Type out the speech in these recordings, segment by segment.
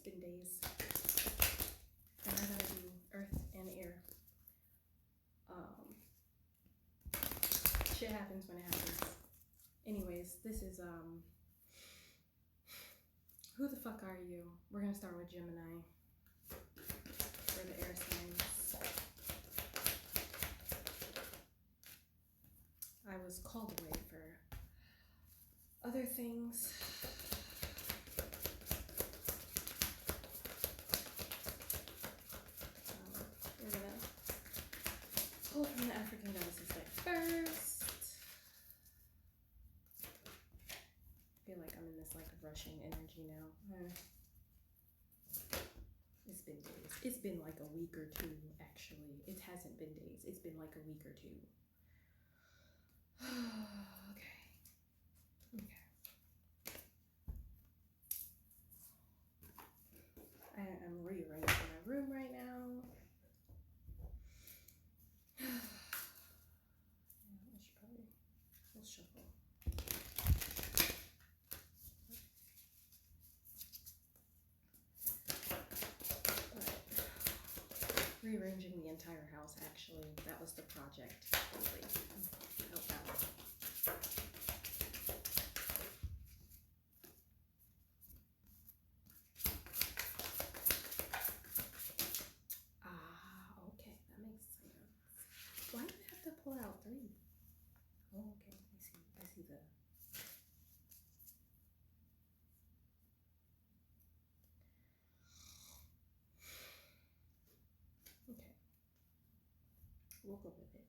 Spin days. And I gotta do earth and air. Shit happens when it happens. Anyways, this is who the fuck are you? We're gonna start with Gemini for the air signs. I was called away for other things. We're gonna pull from the African Goddesses deck first. I feel like I'm in this like rushing energy now. It's been days. It's been like a week or two, actually. It hasn't been days. It's been like a week or two. Okay. I'm rearranging my room right now. I should probably shuffle. Rearranging the entire house, actually. That was the project. Really. Felt that one. Okay. That makes sense. Why do I have to pull out 3? Oh, okay. I see the... Okay. We'll go with it.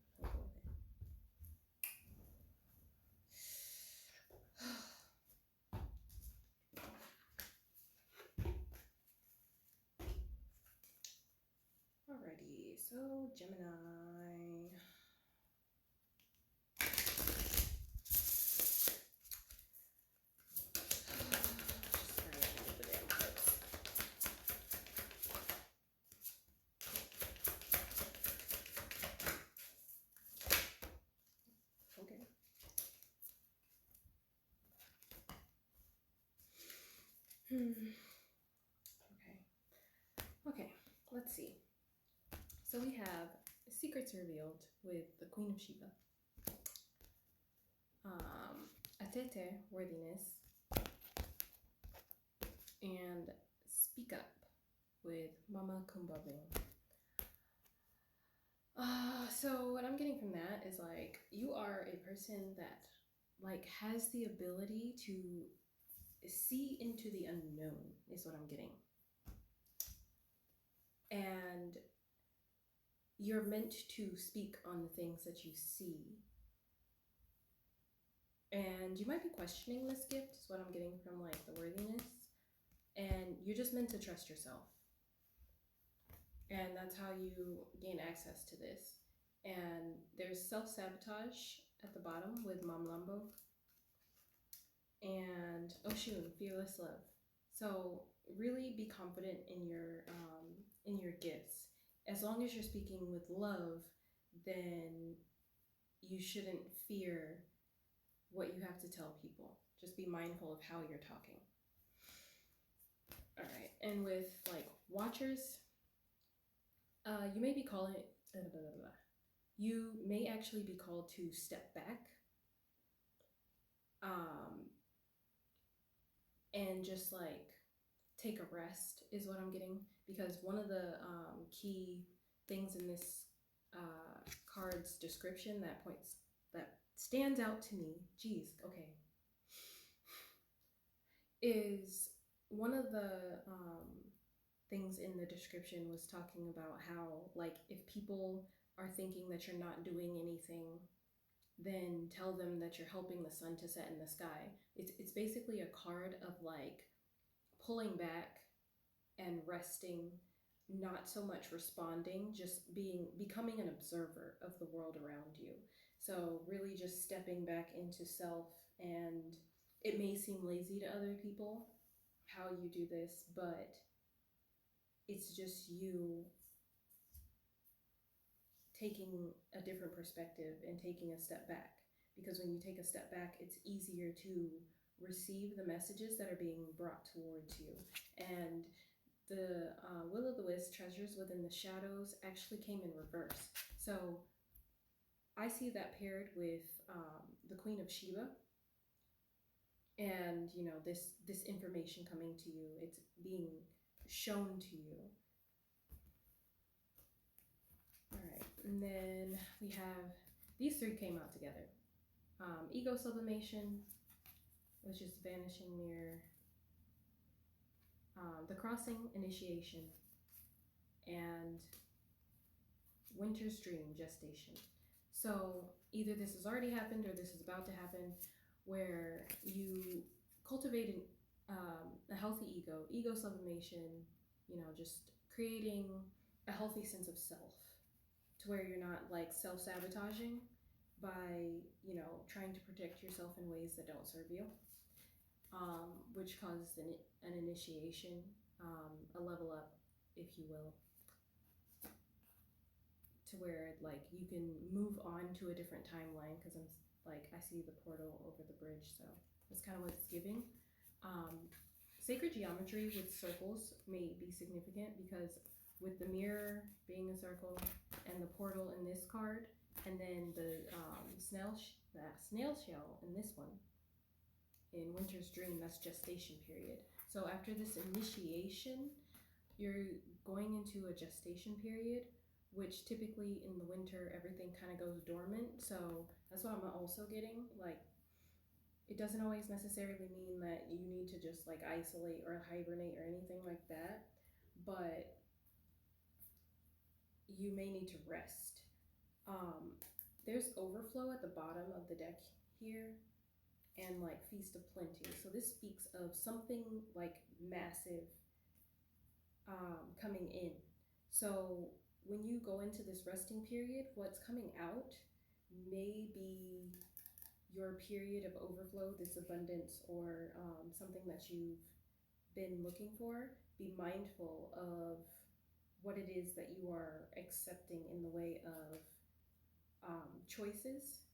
Alrighty, so Gemini. Okay. Okay, let's see. So we have secrets revealed with the Queen of Sheba. Atete, worthiness. And speak up with Mama Kumbabing. So what I'm getting from that is like, you are a person that like has the ability to see into the unknown is what I'm getting. And you're meant to speak on the things that you see. And you might be questioning this gift is what I'm getting from like the worthiness. And you're just meant to trust yourself. And that's how you gain access to this. And there's self-sabotage at the bottom with Mam Lambo. And Oshun, fearless love. So really be confident in your gifts. As long as you're speaking with love, then you shouldn't fear what you have to tell people. Just be mindful of how you're talking. All right, and with like watchers, you may be calling you may actually be called to step back and just like take a rest is what I'm getting, because one of the key things in this card's description that stands out to me, is one of the things in the description was talking about how like if people are thinking that you're not doing anything, then tell them that you're helping the sun to set in the sky. It's basically a card of like pulling back and resting, not so much responding, just becoming an observer of the world around you. So really just stepping back into self. And it may seem lazy to other people how you do this, but it's just you taking a different perspective and taking a step back. Because when you take a step back, it's easier to receive the messages that are being brought towards you. And the will-o'-the-wisp, treasures within the shadows, actually came in reverse. So I see that paired with the Queen of Sheba, and this information coming to you. It's being shown to you. All right, and then we have these three came out together. Ego sublimation, which is vanishing mirror, the crossing, initiation, and winter's dream, gestation. So either this has already happened or this is about to happen, where you cultivate a healthy ego sublimation, just creating a healthy sense of self, to where you're not like self-sabotaging by trying to protect yourself in ways that don't serve you, which causes an initiation, a level up, if you will, to where like you can move on to a different timeline, because I see the portal over the bridge, so that's kind of what it's giving. Sacred geometry with circles may be significant, because with the mirror being a circle and the portal in this card, and then the snail shell in this one, in Winter's Dream, that's gestation period. So after this initiation, you're going into a gestation period, which typically in the winter, everything kind of goes dormant. So that's what I'm also getting. Like, it doesn't always necessarily mean that you need to just like isolate or hibernate or anything like that, but you may need to rest. There's overflow at the bottom of the deck here, and like feast of plenty. So this speaks of something like massive coming in. So when you go into this resting period, what's coming out may be your period of overflow, this abundance, or something that you've been looking for. Be mindful of what it is that you are accepting in the way of choices.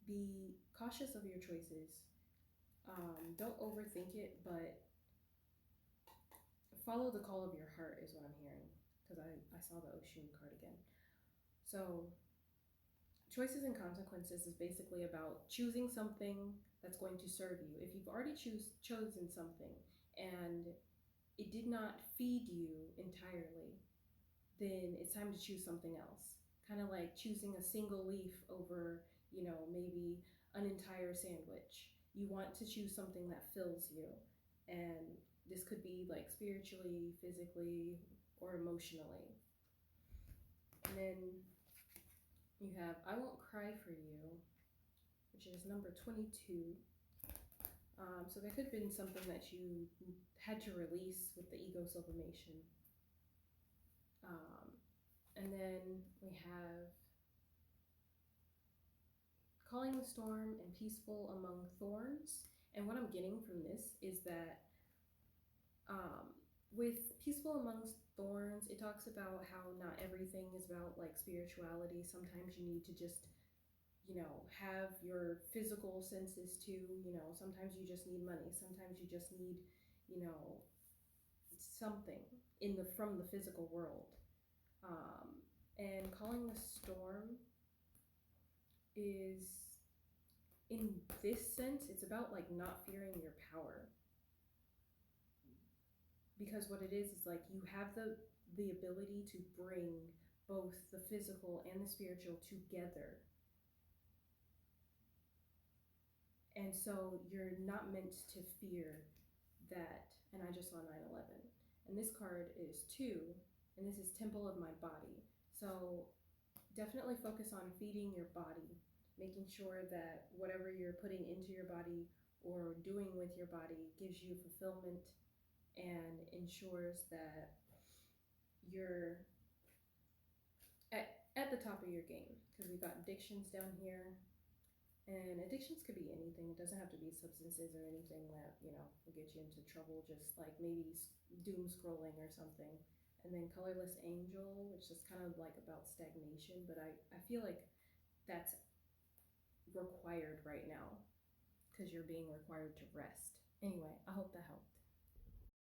Be cautious of your choices. Don't overthink it, but follow the call of your heart is what I'm hearing, because I saw the Oshun card again. So choices and consequences is basically about choosing something that's going to serve you. If you've already chosen something and it did not feed you entirely, then it's time to choose something else. Kind of like choosing a single leaf over, maybe an entire sandwich. You want to choose something that fills you. And this could be like spiritually, physically, or emotionally. And then you have I Won't Cry for You, which is number 22. So there could have been something that you had to release with the ego sublimation. And then we have Calling the Storm and Peaceful Among Thorns. And what I'm getting from this is that with Peaceful Amongst Thorns, it talks about how not everything is about like spirituality. Sometimes you need to just have your physical senses too. Sometimes you just need money. Sometimes you just need, something from the physical world. And Calling the Storm is, in this sense, it's about like not fearing your power. Because what it is like you have the ability to bring both the physical and the spiritual together. And so you're not meant to fear that. And I just saw 9/11. And this card is 2, and this is Temple of My Body. So definitely focus on feeding your body, making sure that whatever you're putting into your body or doing with your body gives you fulfillment and ensures that you're at the top of your game. Because we've got addictions down here. And addictions could be anything. It doesn't have to be substances or anything that, will get you into trouble. Just like maybe doom scrolling or something. And then Colorless Angel, which is kind of like about stagnation. But I feel like that's required right now, because you're being required to rest. Anyway, I hope that helped.